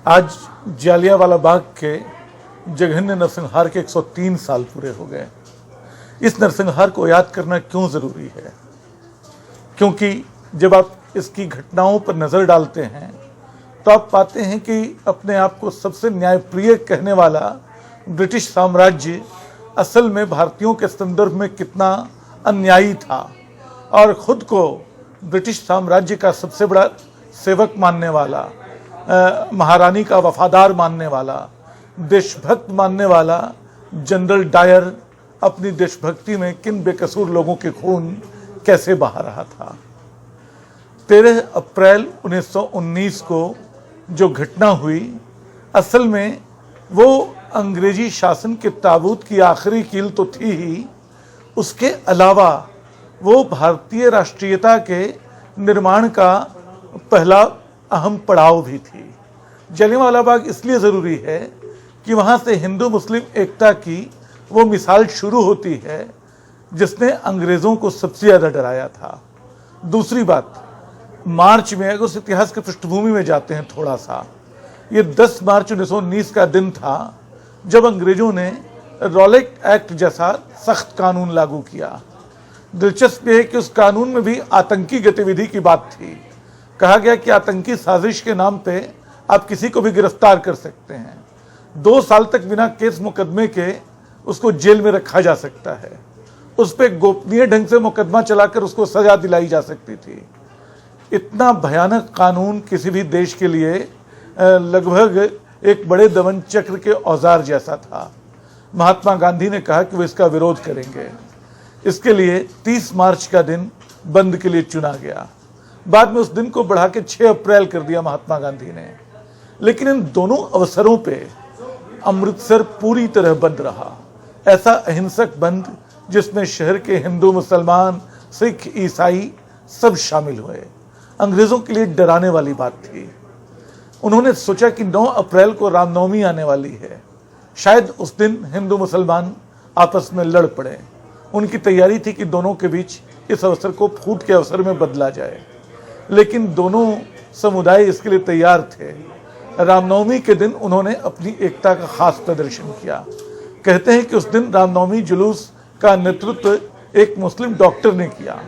आज जालियांवाला बाग के जघन्य नरसंहार के 103 साल पूरे हो गए। इस नरसंहार को याद करना क्यों ज़रूरी है? क्योंकि जब आप इसकी घटनाओं पर नज़र डालते हैं तो आप पाते हैं कि अपने आप को सबसे न्यायप्रिय कहने वाला ब्रिटिश साम्राज्य असल में भारतीयों के संदर्भ में कितना अन्यायी था और ख़ुद को ब्रिटिश साम्राज्य का सबसे बड़ा सेवक मानने वाला, महारानी का वफादार मानने वाला, देशभक्त मानने वाला जनरल डायर अपनी देशभक्ति में किन बेकसूर लोगों के खून कैसे बहा रहा था। 13 अप्रैल 1919 को जो घटना हुई, असल में वो अंग्रेजी शासन के ताबूत की आखिरी कील तो थी ही, उसके अलावा वो भारतीय राष्ट्रीयता के निर्माण का पहला अहम पड़ाव भी थी। जलियांवाला बाग इसलिए ज़रूरी है कि वहाँ से हिंदू मुस्लिम एकता की वो मिसाल शुरू होती है जिसने अंग्रेज़ों को सबसे ज़्यादा डराया था। दूसरी बात, मार्च में अगर उस इतिहास के पृष्ठभूमि में जाते हैं थोड़ा सा, ये 10 मार्च 1919 का दिन था जब अंग्रेज़ों ने रॉलेट एक्ट जैसा सख्त कानून लागू किया। दिलचस्प है कि उस कानून में भी आतंकी गतिविधि की बात थी। कहा गया कि आतंकी साजिश के नाम पे आप किसी को भी गिरफ्तार कर सकते हैं, 2 साल तक बिना केस मुकदमे के उसको जेल में रखा जा सकता है, उस पर गोपनीय ढंग से मुकदमा चलाकर उसको सजा दिलाई जा सकती थी। इतना भयानक कानून किसी भी देश के लिए लगभग एक बड़े दमन चक्र के औजार जैसा था। महात्मा गांधी ने कहा कि वो इसका विरोध करेंगे। इसके लिए 30 मार्च का दिन बंद के लिए चुना गया। बाद में उस दिन को बढ़ा के 6 अप्रैल कर दिया महात्मा गांधी ने। लेकिन इन दोनों अवसरों पे अमृतसर पूरी तरह बंद रहा। ऐसा अहिंसक बंद जिसमें शहर के हिंदू, मुसलमान, सिख, ईसाई सब शामिल हुए। अंग्रेज़ों के लिए डराने वाली बात थी। उन्होंने सोचा कि 9 अप्रैल को रामनवमी आने वाली है, शायद उस दिन हिंदू मुसलमान आपस में लड़ पड़े। उनकी तैयारी थी कि दोनों के बीच इस अवसर को फूट के अवसर में बदला जाए, लेकिन दोनों समुदाय इसके लिए तैयार थे। रामनवमी के दिन उन्होंने अपनी एकता का खास प्रदर्शन किया। कहते हैं कि उस दिन रामनवमी जुलूस का नेतृत्व एक मुस्लिम डॉक्टर ने किया।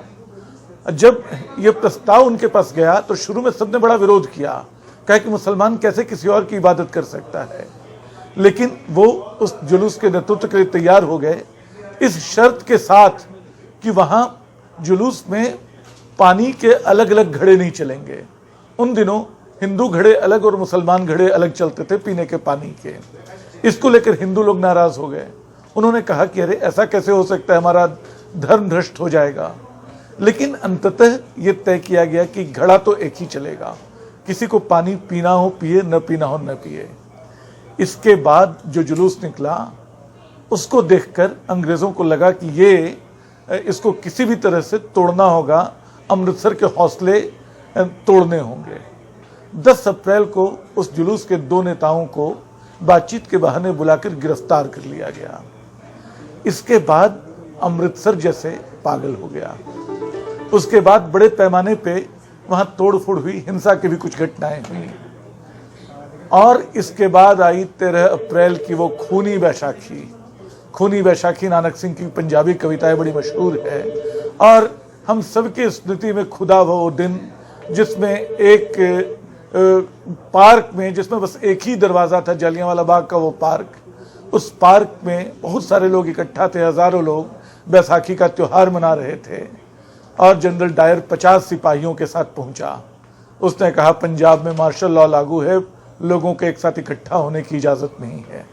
जब ये प्रस्ताव उनके पास गया तो शुरू में सबने बड़ा विरोध किया, कहा कि मुसलमान कैसे किसी और की इबादत कर सकता है, लेकिन वो उस जुलूस के नेतृत्व के लिए तैयार हो गए, इस शर्त के साथ कि वहाँ जुलूस में पानी के अलग अलग घड़े नहीं चलेंगे। उन दिनों हिंदू घड़े अलग और मुसलमान घड़े अलग चलते थे पीने के पानी के। इसको लेकर हिंदू लोग नाराज़ हो गए। उन्होंने कहा कि अरे ऐसा कैसे हो सकता है, हमारा धर्म भ्रष्ट हो जाएगा। लेकिन अंततः ये तय किया गया कि घड़ा तो एक ही चलेगा, किसी को पानी पीना हो पिए, न पीना हो न पिए। इसके बाद जो जुलूस निकला उसको देखकर अंग्रेज़ों को लगा कि ये इसको किसी भी तरह से तोड़ना होगा, अमृतसर के हौसले तोड़ने होंगे। 10 अप्रैल को उस जुलूस के 2 नेताओं को बातचीत के बहाने बुलाकर गिरफ्तार कर लिया गया। इसके बाद अमृतसर जैसे पागल हो गया। उसके बाद बड़े पैमाने पे वहाँ तोड़फोड़ हुई, हिंसा की भी कुछ घटनाएं हुई। और इसके बाद आई 13 अप्रैल की वो खूनी बैसाखी। खूनी बैसाखी नानक सिंह की पंजाबी कविताएं बड़ी मशहूर है और हम सबके स्मृति में खुदा वो दिन जिसमें एक पार्क में, जिसमें बस एक ही दरवाज़ा था, जलियांवाला बाग का वो पार्क, उस पार्क में बहुत सारे लोग इकट्ठा थे, हज़ारों लोग बैसाखी का त्यौहार मना रहे थे। और जनरल डायर 50 सिपाहियों के साथ पहुंचा। उसने कहा पंजाब में मार्शल लॉ लागू है, लोगों के एक साथ इकट्ठा होने की इजाज़त नहीं है।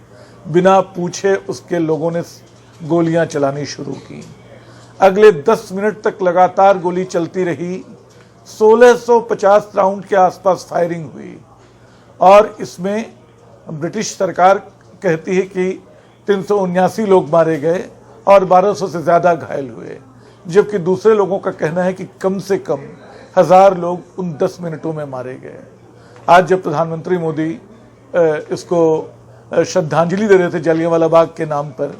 बिना पूछे उसके लोगों ने गोलियां चलानी शुरू की। अगले 10 मिनट तक लगातार गोली चलती रही। 1650 राउंड के आसपास फायरिंग हुई और इसमें ब्रिटिश सरकार कहती है कि 379 लोग मारे गए और 1200 से ज़्यादा घायल हुए, जबकि दूसरे लोगों का कहना है कि कम से कम 1000 लोग उन 10 मिनटों में मारे गए। आज जब प्रधानमंत्री मोदी इसको श्रद्धांजलि दे रहे थे जलियांवाला बाग के नाम पर,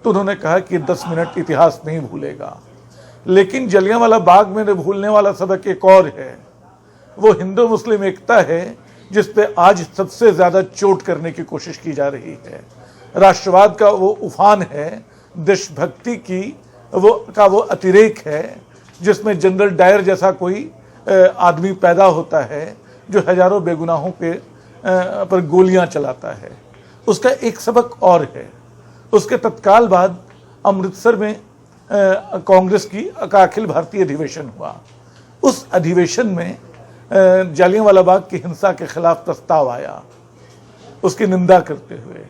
तो उन्होंने कहा कि 10 मिनट इतिहास नहीं भूलेगा। लेकिन जलियांवाला बाग में भूलने वाला सबक एक और है, वो हिंदू मुस्लिम एकता है जिस पे आज सबसे ज्यादा चोट करने की कोशिश की जा रही है। राष्ट्रवाद का वो उफान है, देशभक्ति की वो अतिरेक है, जिसमें जनरल डायर जैसा कोई आदमी पैदा होता है जो हजारों बेगुनाहों पर गोलियां चलाता है। उसका एक सबक और है। उसके तत्काल बाद अमृतसर में कांग्रेस का अखिल भारतीय अधिवेशन हुआ। उस अधिवेशन में जालियांवाला बाग की हिंसा के खिलाफ प्रस्ताव आया, उसकी निंदा करते हुए।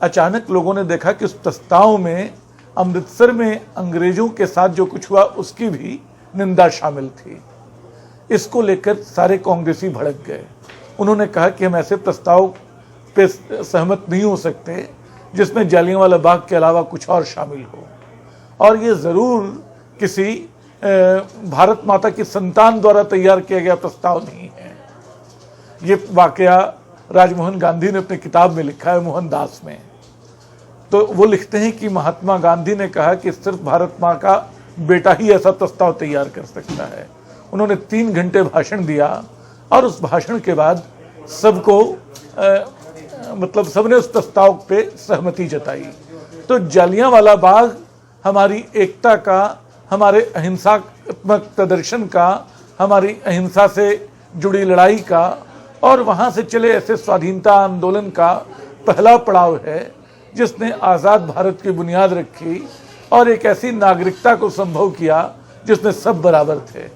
अचानक लोगों ने देखा कि उस प्रस्ताव में अमृतसर में अंग्रेजों के साथ जो कुछ हुआ उसकी भी निंदा शामिल थी। इसको लेकर सारे कांग्रेसी भड़क गए। उन्होंने कहा कि हम ऐसे प्रस्ताव पे सहमत नहीं हो सकते जिसमें जालियांवाला बाग के अलावा कुछ और शामिल हो, और ये जरूर किसी भारत माता की संतान द्वारा तैयार किया गया प्रस्ताव नहीं है। ये वाकया राजमोहन गांधी ने अपनी किताब में लिखा है, मोहनदास में। तो वो लिखते हैं कि महात्मा गांधी ने कहा कि सिर्फ भारत माँ का बेटा ही ऐसा प्रस्ताव तैयार कर सकता है। उन्होंने 3 घंटे भाषण दिया और उस भाषण के बाद सबको मतलब सबने उस प्रस्ताव पे सहमति जताई। तो जालियांवाला बाग हमारी एकता का, हमारे अहिंसात्मक प्रदर्शन का, हमारी अहिंसा से जुड़ी लड़ाई का और वहाँ से चले ऐसे स्वाधीनता आंदोलन का पहला पड़ाव है जिसने आज़ाद भारत की बुनियाद रखी और एक ऐसी नागरिकता को संभव किया जिसमें सब बराबर थे।